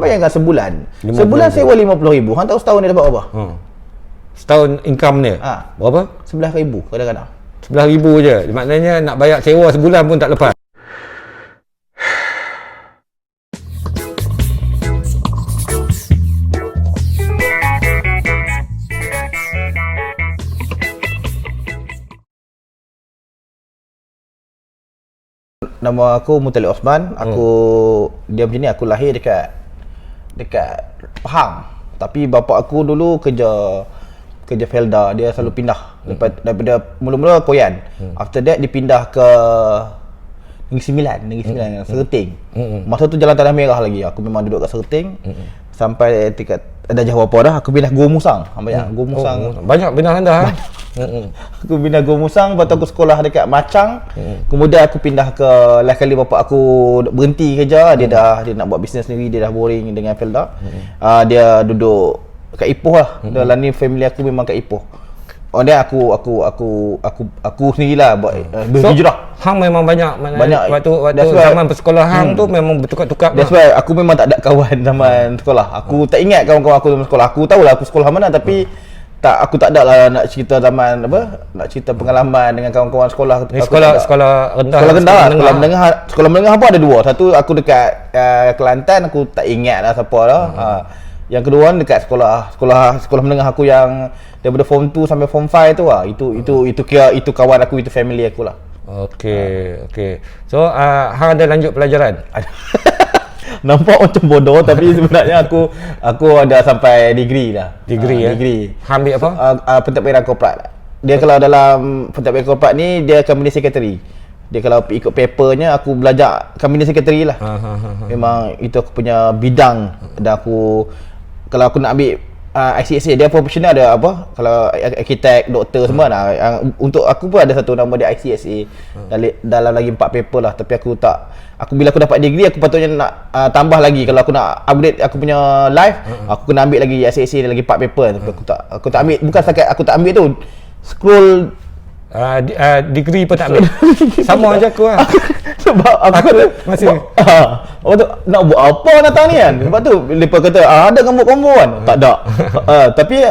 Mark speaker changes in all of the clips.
Speaker 1: Bayangkan sebulan.
Speaker 2: 50,000.
Speaker 1: Sebulan sewa 50,000. Hang tahu setahun dia dapat apa?
Speaker 2: Setahun income dia berapa?
Speaker 1: 11,000 kadang-kadang.
Speaker 2: 11,000 je. Maknanya nak bayar sewa sebulan pun tak lepas.
Speaker 1: Nama aku Muttalib Osman. Dia macam ni, aku lahir dekat Pahang. Tapi bapa aku dulu kerja Felda, dia selalu pindah. Daripada mula-mula Koyan. After that dia pindah ke Negeri Sembilan, Serting. Masa tu jalan Tanah Merah lagi. Aku memang duduk kat Serting. Sampai tingkat dah jauh apa dah, aku pindah Gua Musang. Gua Musang.
Speaker 2: Banyak pindah anda.
Speaker 1: Aku pindah Gua Musang, lepas tu aku sekolah dekat Macang. Kemudian aku pindah ke last kali bapa aku berhenti kerja, dia nak buat bisnes sendiri, dia dah boring dengan Felda. Dia duduk kat Ipoh lah. Dalam ni family aku memang kat Ipoh. Oh dia aku sendirilah buat berhijrah.
Speaker 2: Hang memang banyak waktu zaman persekolahan tu memang bertukar-tukar.
Speaker 1: That's why aku memang tak ada kawan zaman sekolah. Aku tak ingat kawan-kawan aku zaman sekolah. Aku tahulah aku sekolah mana, tapi aku tak ada lah nak cerita zaman nak cerita pengalaman dengan kawan-kawan sekolah.
Speaker 2: Sekolah rendah.
Speaker 1: Sekolah menengah pun ada dua. Satu aku dekat Kelantan, aku tak ingat lah siapa lah. Yang kedua dekat sekolah menengah aku yang daripada form 2 sampai form 5 tu lah. Itu kira itu kawan aku, itu family aku lah.
Speaker 2: Okey. So hang ada lanjut pelajaran?
Speaker 1: Nampak macam bodoh tapi sebenarnya aku ada sampai degree dah.
Speaker 2: Degree. Hang ambil apa?
Speaker 1: Pentadbiran korporat. Dia kalau dalam pentadbiran korporat ni dia company secretary. Dia kalau ikut papernya aku belajar company secretary lah. Memang itu aku punya bidang. Dan kalau aku nak ambil ICSA, dia profesional ada apa? Kalau arkitek, doktor semua lah. Untuk aku pun ada satu nama dia ICSA. Dalam lagi 4 paper lah. Tapi bila aku dapat degree, aku patutnya nak tambah lagi. Kalau aku nak upgrade aku punya life, aku kena ambil lagi ICSA lagi 4 paper. Tapi aku tak ambil. Bukan setakat aku tak ambil tu, scroll
Speaker 2: degree pun tak ambil. Sama aja aku lah.
Speaker 1: Sebab aku
Speaker 2: masih
Speaker 1: nak buat apa datang ni kan. Sebab tu lepas kata ada gambar-gambar kan. Tak ada. Tapi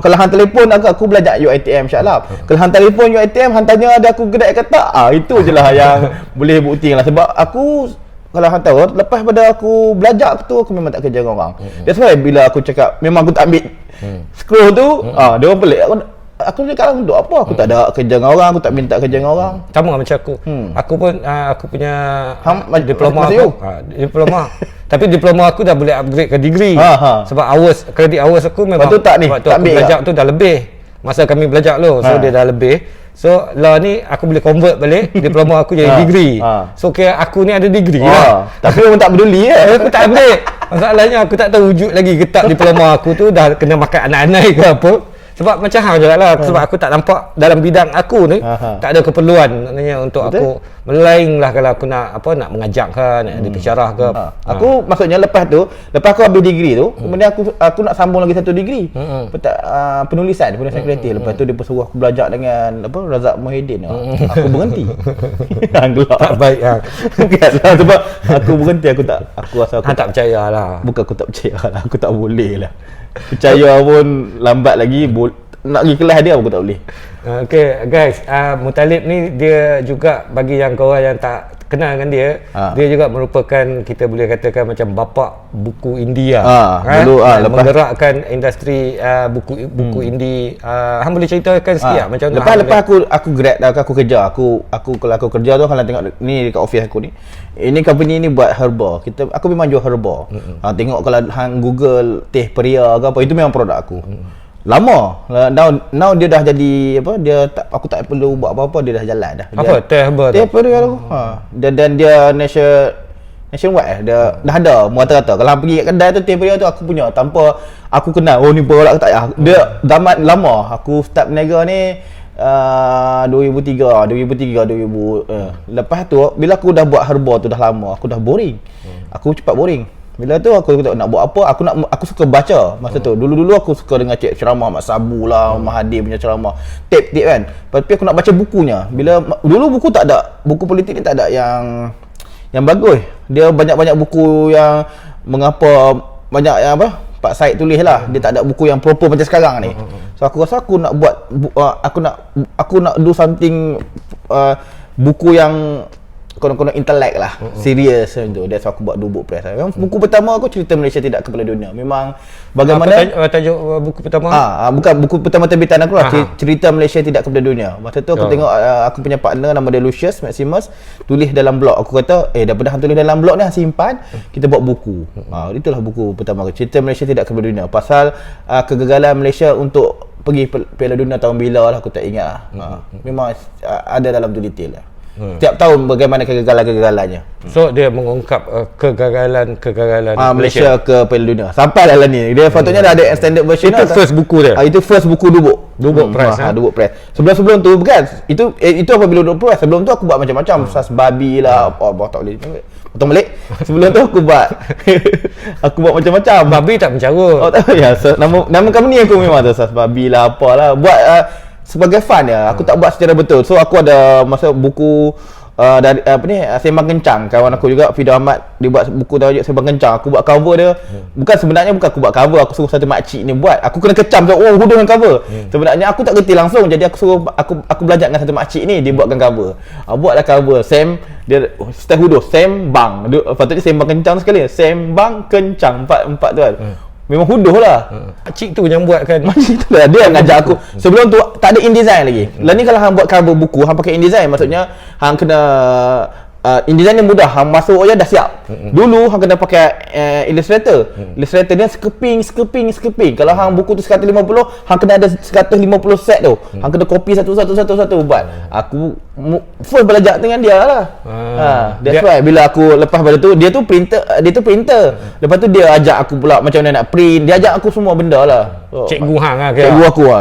Speaker 1: kalau hang telefon aku belajar UiTM insya-Allah. Kalau hang telefon UiTM, hang tanya ada aku kedai ke tak, itu je lah yang boleh bukti lah. Sebab aku kalau hang tahu, lepas pada aku belajar tu, aku memang tak kerja dengan orang. That's why bila aku cakap memang aku tak ambil scroll tu, dia orang pelik. Aku cakap untuk apa? Aku tak ada kerja dengan orang, aku tak minta kerja dengan orang.
Speaker 2: Sama macam aku. Aku pun aku punya diploma aku. Diploma. Tapi diploma aku dah boleh upgrade ke degree. Sebab credit hours aku memang
Speaker 1: waktu
Speaker 2: aku belajar tu dah lebih. Masa kami belajar tu, so dia dah lebih. So lah ni aku boleh convert balik diploma aku jadi degree. So kira aku ni ada degree lah.
Speaker 1: Tapi orang tak peduli
Speaker 2: aku tak upgrade. Masalahnya aku tak tahu wujud lagi getak diploma aku tu dah kena makan anak-anak ke apa. Sebab macam hang juga lah. Sebab aku tak nampak dalam bidang aku ni tak ada keperluan maknanya untuk aku melain lah kalau aku nak mengajar ke, nak ada bisyarah ke.
Speaker 1: Aku maksudnya lepas aku ambil degree tu, kemudian aku nak sambung lagi satu degree. Penulisan kreatif. Lepas tu dia suruh aku belajar dengan Razak Muhyiddin. Aku berhenti.
Speaker 2: Tak baik hang.
Speaker 1: Bukanlah sebab aku berhenti, aku rasa aku
Speaker 2: tak percaya lah.
Speaker 1: Bukan aku tak percaya lah, aku tak boleh lah. Percaya pun lambat lagi, nak pergi kelas dia aku tak boleh.
Speaker 2: Okay guys, Muttalib ni dia juga bagi yang korang yang tak kenal dengan dia, dia juga merupakan, kita boleh katakan macam bapa buku India. Lepas menggerakkan industri buku indie. Hang boleh ceritakan sikit macam
Speaker 1: lepas aku grad aku kerja. Aku kalau aku kerja tu, kalau tengok ni dekat office aku ni. Ini company ni buat herba. Aku memang jual herba. Tengok kalau hang Google teh peria ke apa, itu memang produk aku. Lama. Now dia dah jadi aku tak perlu buat apa-apa, dia dah jalan dah.
Speaker 2: Teh herba tu?
Speaker 1: Teh peria tu. Dan dia nationwide dah ada rata-rata. Kalau hang pergi kat kedai tu, teh peria tu aku punya tanpa aku kenal. Ni produk tak ya. Dia zaman lama. Aku start berniaga ni 2003. Lepas tu bila aku dah buat herba tu dah lama, aku dah boring. Aku cepat boring. Bila tu aku tak nak buat apa, aku suka baca masa tu. Dulu aku suka dengar ceramah Mak Sabu lah, Mahathir punya ceramah. Tip kan. Tapi aku nak baca bukunya. Dulu buku tak ada, buku politik ni tak ada yang bagus. Dia banyak-banyak buku yang mengapa banyak yang apa Pak Syed tulis lah, dia tak ada buku yang proper macam sekarang ni. So aku rasa aku nak buat aku nak do something buku yang konon-konon intelek lah, serius macam tu. That's why aku buat 2 book press. Memang buku pertama aku Cerita Malaysia Tidak Kepala Dunia. Memang bagaimana
Speaker 2: tajuk buku pertama?
Speaker 1: Bukan buku pertama terbitan aku lah, Cerita Malaysia Tidak Kepala Dunia. Masa tu aku tengok aku punya partner nama dia Lucius Maximus tulis dalam blog. Aku kata daripada hang tulis dalam blog ni hang simpan, kita buat buku. Itulah buku pertama aku, Cerita Malaysia Tidak Kepala Dunia. Pasal kegagalan Malaysia untuk pergi Piala Dunia tahun bila lah aku tak ingat lah. Memang ada dalam tu detail lah. Setiap tahun bagaimana kegagalan-kegagalannya.
Speaker 2: So dia mengungkap kegagalan
Speaker 1: Malaysia ke Piala Dunia. Sampai dalam ni. Dia patutnya dah ada extended version.
Speaker 2: Itu first buku dia.
Speaker 1: Itu first buku Dubuk
Speaker 2: press.
Speaker 1: Dubuk press. Sebelum tu bukan. Itu apabila Dubuk press. Sebelum tu aku buat macam-macam. Sas babi lah. Tak boleh. Potong balik. Sebelum tu aku buat aku buat macam-macam.
Speaker 2: Babi tak mencarut.
Speaker 1: Tak ya. Nama company aku memang tu Sas babi lah apalah. Buat sebagai fun ya. Aku tak buat secara betul. So aku ada masa buku dari Sembang Kencang. Kawan aku juga Fidah Ahmad, dia buat buku tajuk Sembang Kencang. Aku buat cover dia. Sebenarnya bukan aku buat cover, aku suruh satu makcik ni buat. Aku kena kecam hudung dengan cover. Sebenarnya aku tak kerti langsung. Jadi aku suruh aku belajar dengan satu makcik ni, dia buatkan cover. Buatlah cover dia style hudung Sembang. Patutnya Sembang Kencang sekali. Sembang Kencang empat tu kan. Memang huduh lah.
Speaker 2: Makcik tu yang buat kan.
Speaker 1: Makcik tu lah, dia yang ngajak aku. Sebelum tu tak ada InDesign lagi. Lah ni kalau hang buat cover buku, hang pakai InDesign, maksudnya hang kena InDesign ni mudah, hang masuk aja dah siap. Dulu hang kena pakai Illustrator. Illustrator dia skeping. Kalau hang buku tu 150, hang kena ada 150 set tu. Hang kena copy satu buat. Aku first belajar dengan dia lah. That's why bila aku lepas pada tu dia tu printer. Lepas tu dia ajak aku pula macam mana nak print. Dia ajak aku semua benda lah.
Speaker 2: Cikgu hang lah ke?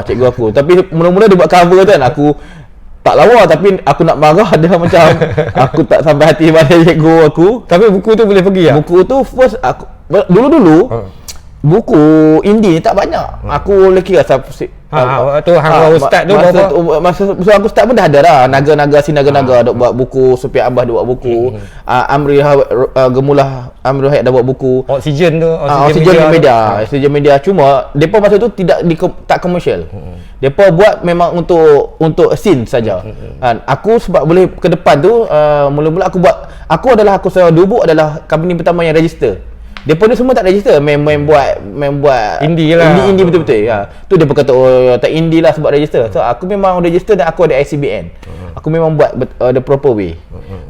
Speaker 1: Cikgu aku. Tapi mula-mula dia buat cover tu kan, aku tak lawa, tapi aku nak marah dia macam aku tak sampai hati pada cikgu aku.
Speaker 2: Tapi buku tu boleh pergi lah?
Speaker 1: Buku tu first aku dulu buku indie ni tak banyak. Aku lagi rasa
Speaker 2: tu hang ustaz tu
Speaker 1: masa aku start pun dah ada dah naga-naga dok buat buku. Supiat Abah dok buat buku. Amri Gemulah Amri Hayat dah buat buku.
Speaker 2: Oksigen
Speaker 1: media. Cuma depa masa tu tak komersial. Depa buat memang untuk scene saja. Aku sebab boleh ke depan tu mula-mula aku secara Dubuk adalah company pertama yang register. Depa ni semua tak register, main buat
Speaker 2: indie lah.
Speaker 1: Indie betul-betul. Tu depa kata tak indie lah sebab register. So aku memang register dan aku ada ICBN. Aku memang buat the proper way.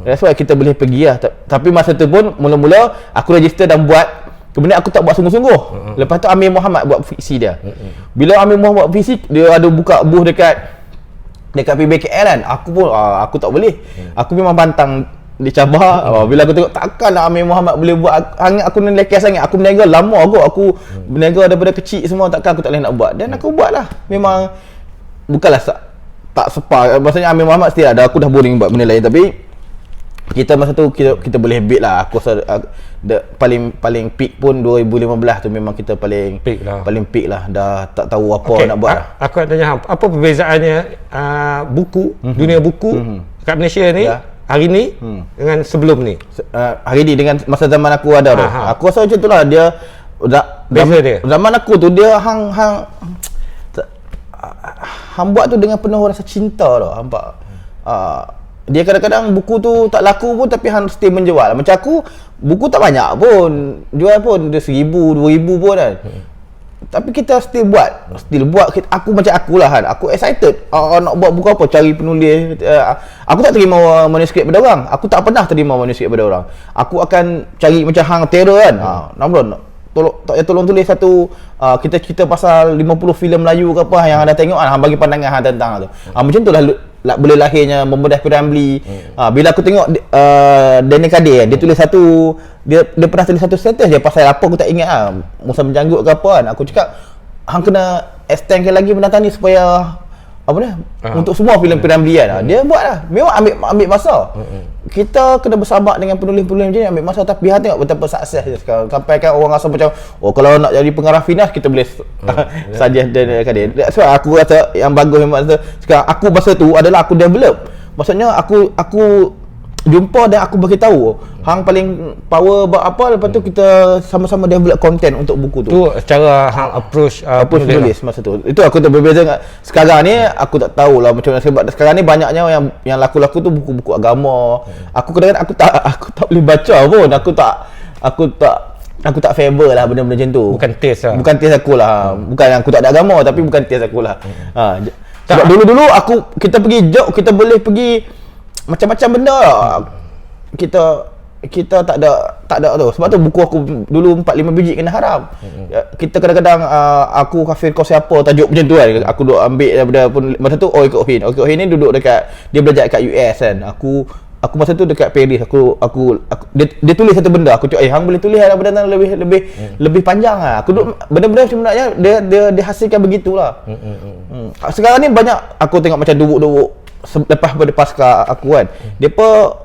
Speaker 1: That's why kita boleh pergi lah. Tapi masa tu pun mula-mula aku register dan buat. Kemudian aku tak buat sungguh-sungguh. Lepas tu Amir Muhammad buat fiksi dia. Bila Amir Muhammad buat fiksi, dia ada buka booth dekat PBKL kan. Aku tak boleh. Aku memang pantang dicabar. Bila aku tengok takkan lah Amir Muhammad boleh buat, aku ni lekas sangat. Aku berniaga lama aku berniaga daripada kecil semua, takkan aku tak boleh nak buat. Dan aku buat lah. Memang bukanlah tak sepa. Maksudnya Amir Muhammad still ada, aku dah boring buat benda lain. Tapi kita masa tu kita boleh beat lah. Aku paling peak pun 2015 tu memang kita paling peak lah. Dah tak tahu apa nak buat.
Speaker 2: Aku nak tanya apa perbezaannya buku, dunia buku kat Malaysia ni hari ni dengan sebelum ni?
Speaker 1: Hari ni dengan masa zaman aku ada tu. Aku rasa macam tu lah. Dia zaman aku tu dia hang buat tu dengan penuh rasa cinta tu. Nampak? Dia kadang-kadang buku tu tak laku pun tapi hang still menjual. Macam aku, buku tak banyak pun. Jual pun dia 1,000, 2,000 pun kan. Tapi kita still buat. Aku macam akulah kan. Aku excited. Nak buat buku apa, cari penulis. Aku tak terima manuskrip pada orang. Aku tak pernah terima manuskrip pada orang. Aku akan cari macam hang terror kan. Tolong tulis satu kita cerita pasal 50 filem Melayu ke apa yang anda tengok hang bagi pandangan hang tentang tu. Macam tu lah boleh lahirnya Membedah Piramli. Bila aku tengok Daniel Kadir, dia tulis satu, dia pernah tulis satu sentence dia pasal apa aku tak ingat lah, Musa Menjanggut ke apa kan. Aku cakap hang kena extendkan lagi mendatang ni supaya untuk semua filem Piramli kan. Dia buat lah. Memang ambil masa. Kita kena bersabar dengan penulis-penulis macam ni, ambil masa. Tapi hang tengok betapa sukses dia sekarang. Sampai kan orang rasa macam kalau nak jadi pengarah Finas kita boleh suggest Daniel Kadir. So aku rasa yang bagus memang sekarang aku masa tu adalah aku develop. Maksudnya aku jumpa dan aku bagi tahu hang paling power buat apa, lepas tu kita sama-sama develop content untuk buku tu.
Speaker 2: Tu secara hang approach
Speaker 1: penulis masa tu. Itu aku tak berbeza dengan sekarang ni. Aku tak tahulah macam mana, sebab sekarang ni banyaknya yang laku-laku tu buku-buku agama. Aku kadang-kadang aku tak boleh baca pun. Aku tak favor lah benda-benda macam tu.
Speaker 2: Bukan taste lah.
Speaker 1: Bukan taste aku lah. Bukan aku tak ada agama, tapi bukan taste aku lah. Sebab dulu-dulu kita pergi jog, kita boleh pergi macam-macam benda lah. Kita tak ada tu. Sebab tu buku aku dulu 4-5 biji kena haram. Kita kadang-kadang aku kafir kau siapa, tajuk macam tu kan. Aku duk ambil daripada pun masa tu Oikut Ohin ni duduk dekat, dia belajar dekat US kan. Aku masa tu dekat Paris. Dia tulis satu benda, aku cakap hang boleh tulis benda lebih panjang lah. Aku duk benda-benda sebenarnya dia hasilkan begitulah. Sekarang ni banyak aku tengok macam dubuk-dubuk lepas pada pasca aku kan, depa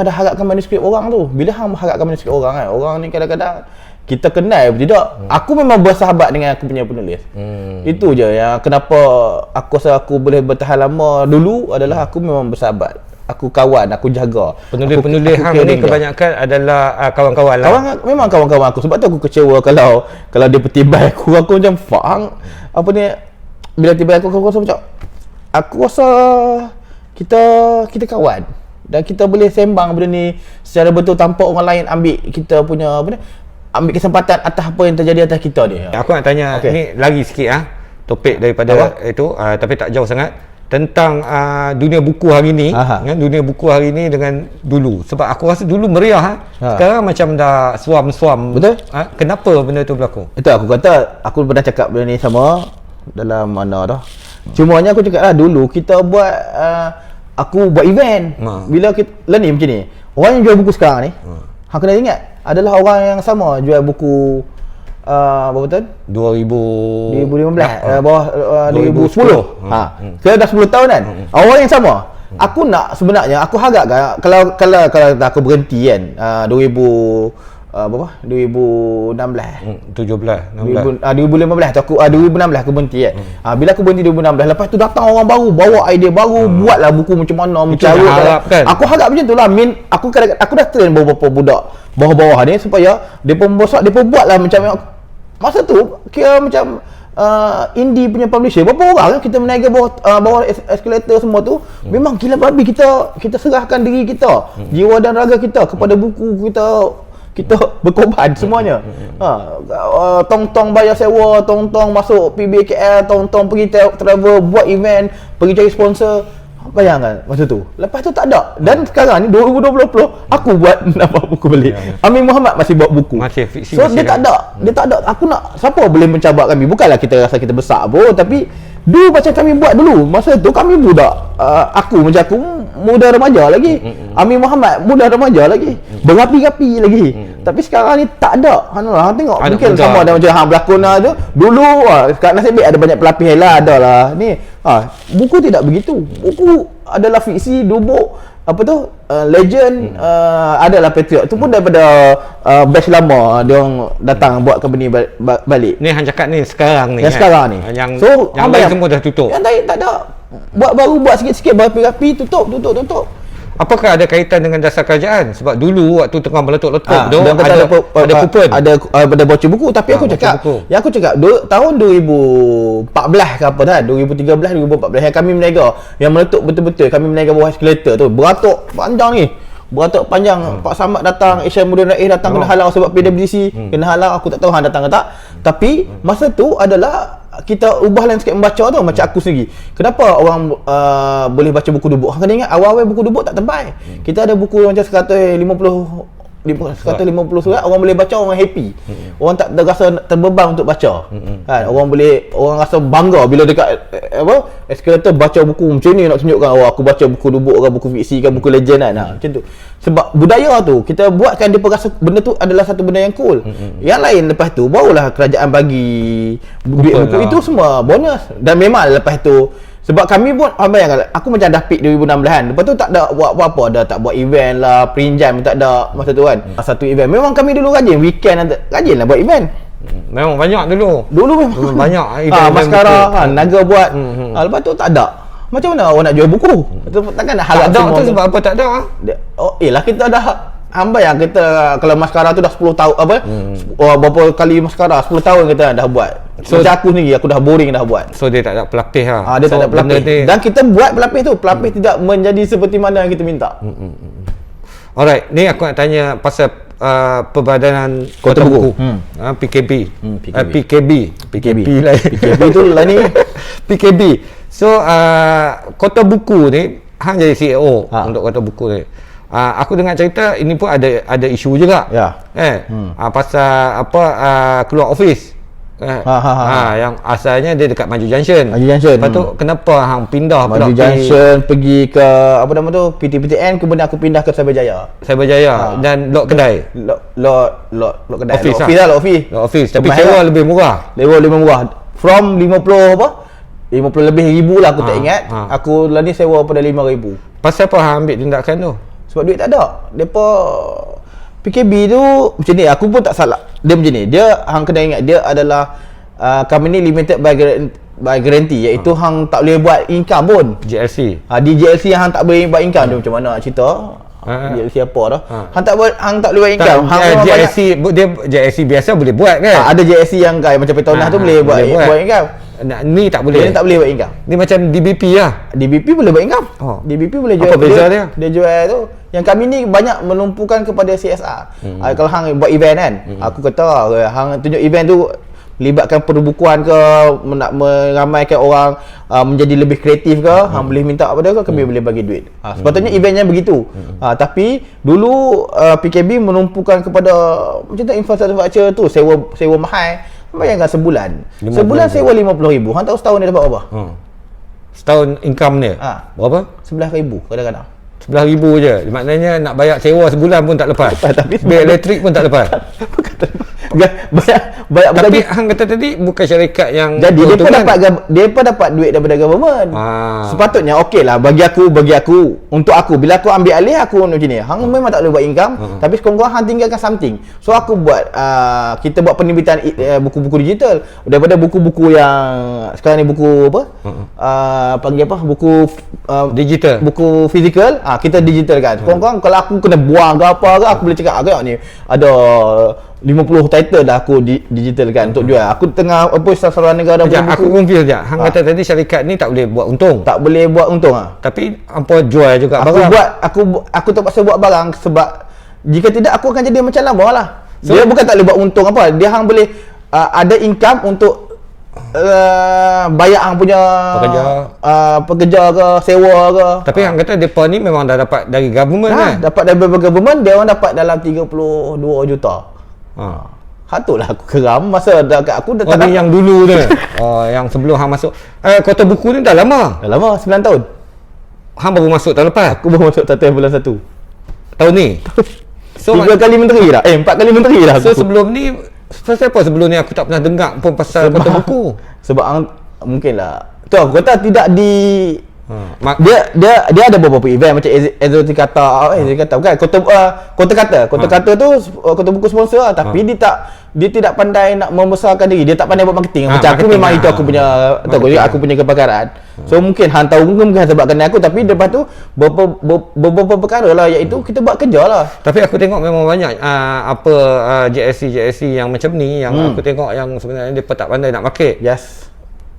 Speaker 1: ada harapkan manuskrip orang tu. Bila hang harapkan manuskrip orang kan, orang ni kadang-kadang kita kenal tidak. Aku memang bersahabat dengan aku punya penulis. Itu je yang kenapa aku rasa aku boleh bertahan lama dulu, adalah aku memang bersahabat. Aku kawan, aku jaga.
Speaker 2: Penulis hang ni kebanyakan adalah kawan-kawan lah.
Speaker 1: Memang kawan-kawan aku. Sebab tu aku kecewa kalau dia bertibai aku macam faham apa ni, bila tibai aku rasa macam aku rasa kita kawan dan kita boleh sembang benda ni secara betul tanpa orang lain ambil kita punya ambil kesempatan atas apa yang terjadi atas kita ni.
Speaker 2: Aku nak tanya ni lagi sikit topik daripada itu tapi tak jauh sangat, tentang dunia buku hari ni kan, dunia buku hari ni dengan dulu. Sebab aku rasa dulu meriah sekarang macam dah suam-suam.
Speaker 1: Betul?
Speaker 2: Kenapa benda tu berlaku?
Speaker 1: Itu aku kata, aku pernah cakap benda ni sama dalam mana dah. Cumanya aku cakap lah, dulu kita buat aku buat event. Bila kita learning macam ni, orang yang jual buku sekarang ni hang kena ingat adalah orang yang sama jual buku berapa tahun? 2015 bawah 2010. Kira dah 10 tahun kan. Orang yang sama. Aku nak sebenarnya aku harap kan, kalau aku berhenti kan 2016 2015 tu aku 2016 aku berhenti kan. Bila aku berhenti 2016, lepas tu datang orang baru bawa idea baru, buatlah buku macam mana, macam
Speaker 2: kan?
Speaker 1: Aku harap macam tu lah. Aku dah train beberapa budak bawah-bawah ni supaya depa membesar, depa buatlah macam masa tu kira macam indie punya publisher. Berapa orang kita menaika bawah eskalator semua tu, memang gila babi kita serahkan diri kita, jiwa dan raga kita kepada buku kita berkorban semuanya. Tong-tong bayar sewa, tong-tong masuk PBKL, tong-tong pergi travel, buat event, pergi cari sponsor. Bayangkan masa tu. Lepas tu tak ada. Dan sekarang ni 2020 aku buat nampak buku balik. Amin Muhammad masih buat buku.
Speaker 2: Masih fiksi.
Speaker 1: So dia tak ada. Aku nak, siapa boleh mencabar kami? Bukanlah kita rasa kita besar pun, tapi dulu macam kami buat dulu. Masa tu kami budak. Aku muda remaja lagi. Amin Muhammad muda remaja lagi. Berapi-api lagi. Tapi sekarang ni tak ada. Hang tengok mungkin sama ada macam hang berlakon tu. Dulu sekarang nasib baik ada banyak pelapis lah, adalah. Ni buku tidak begitu. Buku adalah fiksi, dubuk legend, adalah patriot. Itu pun daripada batch lama dia orang datang buat company balik.
Speaker 2: Ni hang cakap ni sekarang ni.
Speaker 1: Yang sekarang ni.
Speaker 2: Yang lain semua dah tutup.
Speaker 1: Yang lain tak ada. Buat sikit-sikit, berapi-api, tutup.
Speaker 2: Apakah ada kaitan dengan dasar kerajaan? Sebab dulu waktu tengah meletup-letup tu ada kupon. Ada bocor buku. Tapi aku cakap, tahun 2014 ke apa dah, 2013 2014 yang kami meniaga, yang meletup betul-betul, kami meniaga bawah eskalator tu, beratuk panjang. Pak Samad datang, Asian Modern Rais datang, kena halau sebab PWDC, kena halau. Aku tak tahu hang datang ke tak. Tapi masa tu adalah kita ubah landscape membaca tu. Macam aku sendiri, kenapa orang boleh baca buku dubuk? Hang kena ingat awal-awal buku dubuk tak tebal. Kita ada buku macam 150 surat, orang boleh baca, orang happy. Orang tak rasa terbeban untuk baca. Kan, orang rasa bangga bila dekat eskalator baca buku macam ni, nak tunjukkan aku baca buku dubuk ke, buku fiksi ke, buku legend kan. Macam tu. Sebab budaya tu kita buatkan dia rasa benda tu adalah satu benda yang cool. Yang lain lepas tu barulah kerajaan bagi duit buku itu semua bonus. Dan memang lepas tu, sebab kami pun bayangkan, aku macam dah peak 2016 kan. Lepas tu tak ada buat apa-apa, tak buat event lah, print jam tak ada masa tu kan. Satu event, memang kami dulu rajin, weekend rajin lah buat event. Memang banyak dulu
Speaker 1: memang
Speaker 2: banyak event.
Speaker 1: Maskara kan, Naga buat. Lepas tu tak ada. Macam mana orang nak jual buku? Takkan nak harap
Speaker 2: semua. Tak ada tu sebab apa tak ada?
Speaker 1: lah kita dah hamba yang kita kalau maskara tu dah 10 tahun berapa kali maskara 10 tahun kita dah buat. So macam aku sendiri aku dah boring dah buat.
Speaker 2: So dia tak ada pelapis lah.
Speaker 1: Dia tak ada pelapis. Dan kita buat pelapis tu, pelapis tidak menjadi seperti mana yang kita minta.
Speaker 2: Alright, ni aku nak tanya pasal Perbadanan Kota Buku. PKB. PKB lah. PKB tu lah ni. PKB. So Kota Buku ni hang jadi CEO untuk Kota Buku ni. Aku dengar cerita ini pun ada isu juga. Pasal keluar office. Yang asalnya dia dekat Maju Junction. Lepas tu kenapa hang pindah pula
Speaker 1: Maju Junction pergi ke apa nama tu PTPTN, kemudian aku pindah ke Cyberjaya.
Speaker 2: Dan lot kedai.
Speaker 1: Lot kedai.
Speaker 2: Office office. Tapi sewa lebih murah.
Speaker 1: From 50 lebih ribu lah aku tak ingat. Aku lah ni sewa pada 5,000.
Speaker 2: Pasal apa hang ambil tindakan tu?
Speaker 1: Sebab duit tak ada. Depa PKB tu macam ni, aku pun tak salah. Dia macam ni. Dia hang kena ingat dia adalah company limited by guarantee, iaitu hang tak boleh buat income pun.
Speaker 2: GLC.
Speaker 1: Di GLC hang tak boleh buat income. Dia macam mana nak cerita? GLC apa dah? Hang tak boleh buat income.
Speaker 2: GLC biasa boleh buat kan?
Speaker 1: Ada GLC yang macam Petronas tu boleh buat income.
Speaker 2: Ni tak boleh.
Speaker 1: Ni tak boleh buat income.
Speaker 2: Ni macam DBP lah.
Speaker 1: DBP boleh buat income. DBP boleh jual.
Speaker 2: Apa beza dia?
Speaker 1: Dia jual tu. Yang kami ni banyak menumpukan kepada CSR. Kalau hang buat event kan, aku kata hang tunjuk event tu libatkan perbukuan ke, nak meramaikan orang menjadi lebih kreatif ke, hang boleh minta apa dia ke, kami boleh bagi duit. Sepatutnya eventnya begitu. Tapi dulu PKB menumpukan kepada macam tu infrastruktur tu, sewa mahal. Bayangkan sebulan sewa 50,000. Hang tahu setahun dia dapat berapa?
Speaker 2: Setahun income dia berapa?
Speaker 1: 11,000 kadang-kadang.
Speaker 2: 11,000 je. Maknanya nak bayar sewa sebulan pun tak lepas.
Speaker 1: Tapi
Speaker 2: bil elektrik pun tak lepas. Tapi hang kata tadi bukan syarikat yang
Speaker 1: jadi dia pun dapat duit daripada government. Sepatutnya okeylah bagi aku untuk aku bila aku ambil alih aku macam ni. Hang memang tak boleh buat income, tapi sekurang-kurang hang tinggalkan something. So aku buat kita buat penerbitan buku-buku digital daripada buku-buku yang sekarang ni buku apa? Panggil apa? Buku
Speaker 2: digital.
Speaker 1: Buku fizikal, kita digitalkan. Sekurang-kurang kalau aku kena buang ke apa ke, aku boleh cakap agak ni ada 50 title dah aku digitalkan untuk jual. Aku tengah sasaran negara buku.
Speaker 2: Aku confuse je. Hang kata tadi syarikat ni tak boleh buat untung.
Speaker 1: Tak boleh buat untung
Speaker 2: Tapi hampa jual juga
Speaker 1: barang. Aku terpaksa buat barang sebab jika tidak aku akan jadi macam lama lah. Dia bukan tak boleh buat untung apa. Dia hang boleh ada income untuk bayar hang punya pekerja ke, sewa ke.
Speaker 2: Tapi hang kata depa ni memang dah dapat dari government kan?
Speaker 1: Dapat dari government, dia orang dapat dalam 32 juta. Hatulah aku geram masa dekat aku dah
Speaker 2: ni yang dulu tu. Yang sebelum hang masuk Kota Buku ni dah lama.
Speaker 1: 9 tahun.
Speaker 2: Hang baru masuk tahun lepas.
Speaker 1: Aku baru masuk bulan 1 tahun
Speaker 2: ni.
Speaker 1: So 3 kali menteri dah. 4 kali menteri dah.
Speaker 2: So sebelum ni pasal apa sebelum ni aku tak pernah dengar pun pasal Kota Buku?
Speaker 1: Sebab mungkinlah tu aku kata tidak di dia ada beberapa event macam Exotic Kata bukan Kota Kata tu Kota Buku sponsor lah, tapi dia tidak pandai nak membesarkan diri, dia tak pandai buat marketing. Macam aku memang itu aku punya kepakaran. So mungkin hang tahu mungkin sebabkan aku, tapi lepas tu beberapa perkara lah, iaitu kita buat kerja lah.
Speaker 2: Tapi aku tengok memang banyak JSC yang macam ni yang aku tengok yang sebenarnya dia tak pandai nak market.
Speaker 1: Yes.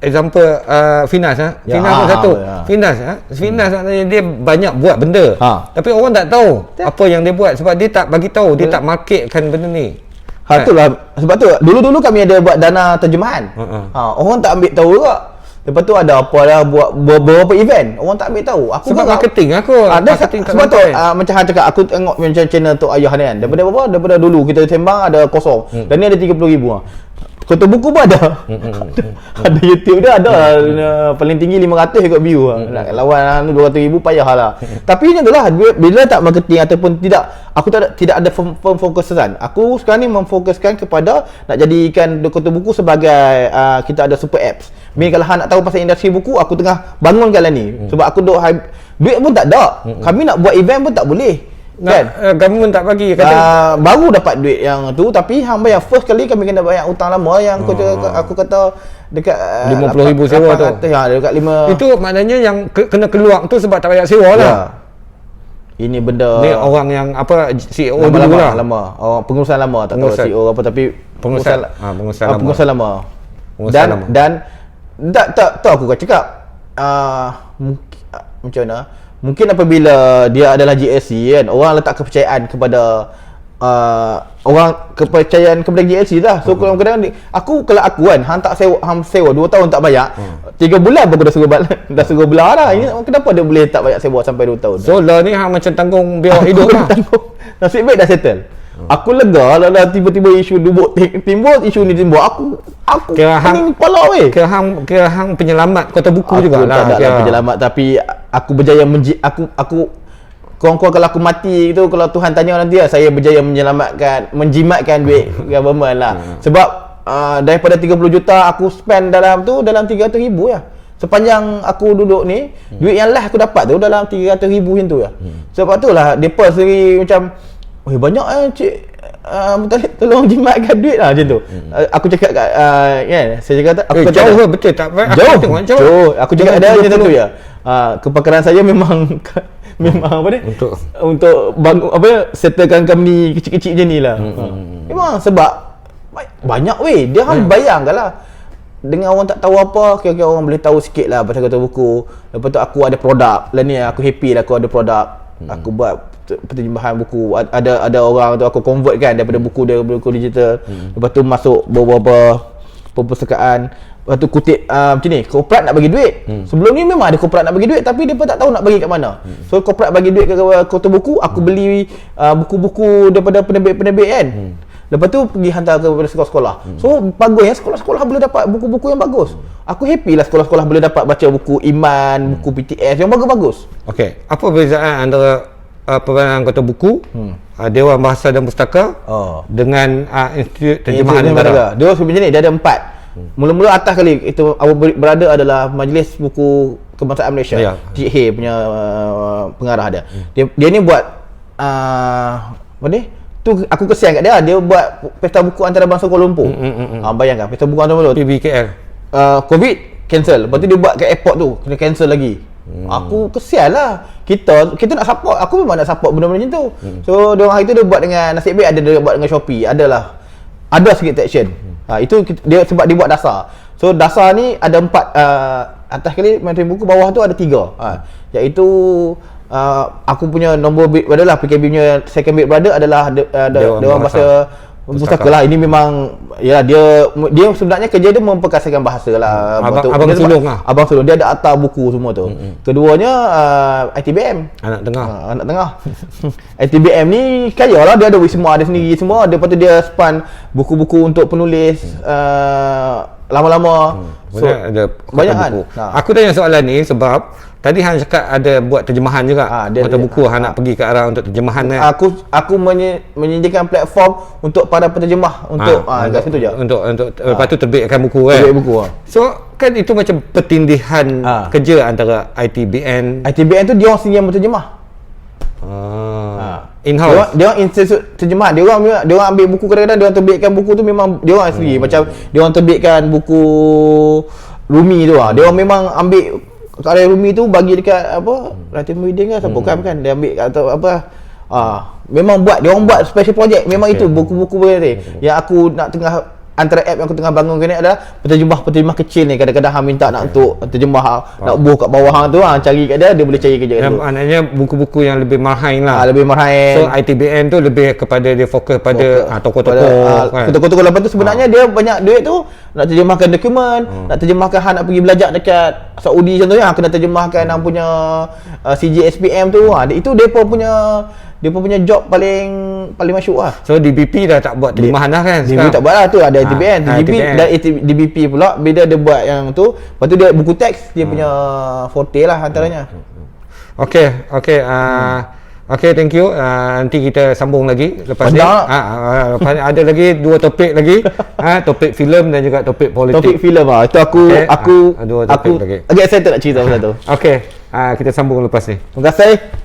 Speaker 2: Example Finas Finas pun satu. Finas maknanya dia banyak buat benda. Tapi orang tak tahu apa yang dia buat sebab dia tak bagi tahu, dia tak marketkan benda ni.
Speaker 1: Itulah sebab tu dulu kami ada buat dana terjemahan. Orang tak ambil tahu juga. Lepas tu ada apa dah buat beberapa event, orang tak ambil tahu. Aku
Speaker 2: sebab marketing aku.
Speaker 1: Sebab tu macam hang cakap, aku tengok macam channel tu Ayah ni kan. Daripada dulu kita sembang ada kosong. Dan ni ada 30,000 Kota Buku pun ada. Ada YouTube dia ada paling tinggi 500 ikut view. Nak lawan 200,000 payahlah. Tapi ni itulah bila tak marketing ataupun tidak, aku tidak ada fokusan. Aku sekarang ni memfokuskan kepada nak jadikan Kota Buku sebagai kita ada super apps. Kalau hang nak tahu pasal industri buku, aku tengah bangunkan lah ni. Sebab aku duit pun tak ada. Kami nak buat event pun tak boleh. Kan?
Speaker 2: Government tak bagi kata
Speaker 1: baru dapat duit yang tu, tapi hang bayar first kali kami kena bayar hutang lama yang aku kata dekat
Speaker 2: 50,000 sewa tu.
Speaker 1: Dekat 5.
Speaker 2: Itu maknanya yang kena keluar tu sebab tak bayar sewa lah.
Speaker 1: Ini benda
Speaker 2: ni orang yang apa CEO
Speaker 1: lama,
Speaker 2: dulu lah.
Speaker 1: Lama. Orang pengurusan lama, tak tahu CEO apa, tapi
Speaker 2: pengurusan lama.
Speaker 1: Pengurusan lama.
Speaker 2: Pengurusan lama.
Speaker 1: Dan tak aku kan cakap macam mana? Mungkin apabila dia adalah GSC kan, orang letak kepercayaan kepada kepercayaan kepada GSC lah. So kadang-kadang aku kalau aku kan sewa 2 tahun tak bayar, 3 bulan baru dah suruh belah dah. Ini kenapa dia boleh tak bayar sewa sampai 2 tahun?
Speaker 2: So lah ni macam tanggung biar hidup lah.
Speaker 1: Nasib baik dah settle. Aku lega lah tiba-tiba isu dubuk timbul, isu ni timbul. Aku
Speaker 2: kira
Speaker 1: pening kepala weh.
Speaker 2: Kira hang penyelamat kota buku jugalah.
Speaker 1: Aku tak ada penyelamat, tapi aku berjaya aku kurang-kurang kalau aku mati tu, kalau Tuhan tanya nanti lah, saya berjaya menjimatkan duit government lah. Sebab daripada 30 juta aku spend dalam 300,000 ya. Sepanjang aku duduk ni, duit yang last aku dapat tu dalam 300,000 macam tu ya. Sebab tu lah depa sendiri macam banyak cik Mutalib tolong jimatkan duit lah macam tu. Aku cakap kat kan, saya cakap aku
Speaker 2: jauh ke betul tak?
Speaker 1: Jauh. Aku cakap ada macam tu ya. Kepakaran saya memang apa ni? Untuk bangun settlekan company kecil-kecil macam ni lah. Memang sebab banyak weh. Dia bayangkanlah, dengan orang tak tahu apa, kira-kira orang boleh tahu sikit lah pasal kota buku. Lepas tu aku ada produk. Lah ni aku happy lah aku ada produk. Aku buat penterjemahan buku. Ada orang tu aku convert kan daripada buku digital. Lepas tu masuk beberapa perpustakaan. Lepas tu kutip macam ni, korporat nak bagi duit. Sebelum ni memang ada korporat nak bagi duit, tapi dia pun tak tahu nak bagi kat mana. So korporat bagi duit ke kota buku, aku beli buku-buku daripada penerbit-penerbit kan. Lepas tu pergi hantar kepada sekolah-sekolah. So bagusnya sekolah-sekolah boleh dapat buku-buku yang bagus. Aku happy lah sekolah-sekolah boleh dapat baca buku Iman, buku PTS yang bagus-bagus.
Speaker 2: Okey, apa perbezaan antara Perbankan Kota Buku, Dewan Bahasa dan Pustaka dengan Institut Terjemahan Negara?
Speaker 1: Dia macam ni, dia ada 4. Mula-mula atas kali itu berada adalah Majlis Buku Kebangsaan Malaysia. Cik He punya pengarah dia. Dia ni buat apa ni? Tu aku kesian kat dia. Dia buat pesta buku antarabangsa Kuala Lumpur. Bayangkan pesta buku antarabangsa
Speaker 2: PBKL.
Speaker 1: COVID cancel. Lepas tu dia buat kat airport tu, kena cancel lagi. Aku kesian lah. Kita nak support. Aku memang nak support benda-benda macam tu. So dia orang hari tu dia buat dengan, nasib baik dia buat dengan Shopee. Ada sikit action. Itu dia sebab dia buat dasar. So dasar ni ada 4, atas kali materi buku, bawah tu ada 3. Iaitu aku punya nombor bid adalah PKB punya second bid brother adalah Dewan Bahasa Pustaka lah. Ini memang ya dia sebenarnya kerja dia memperkasakan bahasa lah.
Speaker 2: Abang sulung lah.
Speaker 1: Abang sulung dia ada atar buku semua tu. Keduanya ITBM.
Speaker 2: Anak tengah.
Speaker 1: ITBM ni kaya lah, dia ada wisma ada sendiri semua. Lepas tu dia span buku-buku untuk penulis lama-lama.
Speaker 2: So, ada banyak kan. Aku tanya soalan ni sebab tadi hang cakap ada buat terjemahan juga. Kota buku hang nak pergi ke arah untuk terjemahan kan.
Speaker 1: Aku menyediakan platform untuk para penterjemah untuk kat situ je.
Speaker 2: Untuk lepas tu terbitkan buku kan.
Speaker 1: Terbit buku.
Speaker 2: So kan itu macam pertindihan kerja antara ITBN.
Speaker 1: ITBN tu dia orang sendiri yang berterjemah.
Speaker 2: In-house.
Speaker 1: Dia orang institut terjemahan. Dia orang ambil buku, kadang-kadang dia orang terbitkan buku tu memang dia orang sendiri. Macam dia orang terbitkan buku Rumi tu dia orang memang ambil karya Rumi tu bagi dekat Latin Muhyiddin ke siapa kan dia ambil atau apa. Memang dia orang buat special project. Memang itu buku-buku ni yang aku nak tengah, antara app yang aku tengah bangun ni adalah penterjemah kecil ni. Kadang-kadang hang minta nak untuk terjemah nak buh kat bawah hang tu, cari kat dia boleh cari kerja kat tu.
Speaker 2: Maknanya buku-buku yang lebih marhain lah.
Speaker 1: Lebih marhain.
Speaker 2: So ITBN tu lebih kepada dia fokus pada tokoh-tokoh.
Speaker 1: Tokoh-tokoh lepas tu sebenarnya dia banyak duit tu nak terjemahkan dokumen, nak terjemahkan hang nak pergi belajar dekat Saudi contohnya, kena terjemahkan hang punya CJSPM tu. Itu depa punya job paling masyhur lah.
Speaker 2: So DBP dah tak buat terjemahan dah kan sekarang?
Speaker 1: DBP tak buat lah, tu ada ITBN. DBP pula bila dia buat yang tu, lepas tu dia buku teks dia punya forte lah antaranya.
Speaker 2: Okay, thank you. Nanti kita sambung lagi lepas ni. Lepas ni ada lagi 2 topik lagi. Topik filem dan juga topik politik.
Speaker 1: Topik filem itu aku
Speaker 2: lagi
Speaker 1: agak excited nak cerita pasal tu.
Speaker 2: Okay, kita sambung lepas ni.
Speaker 1: Terima kasih.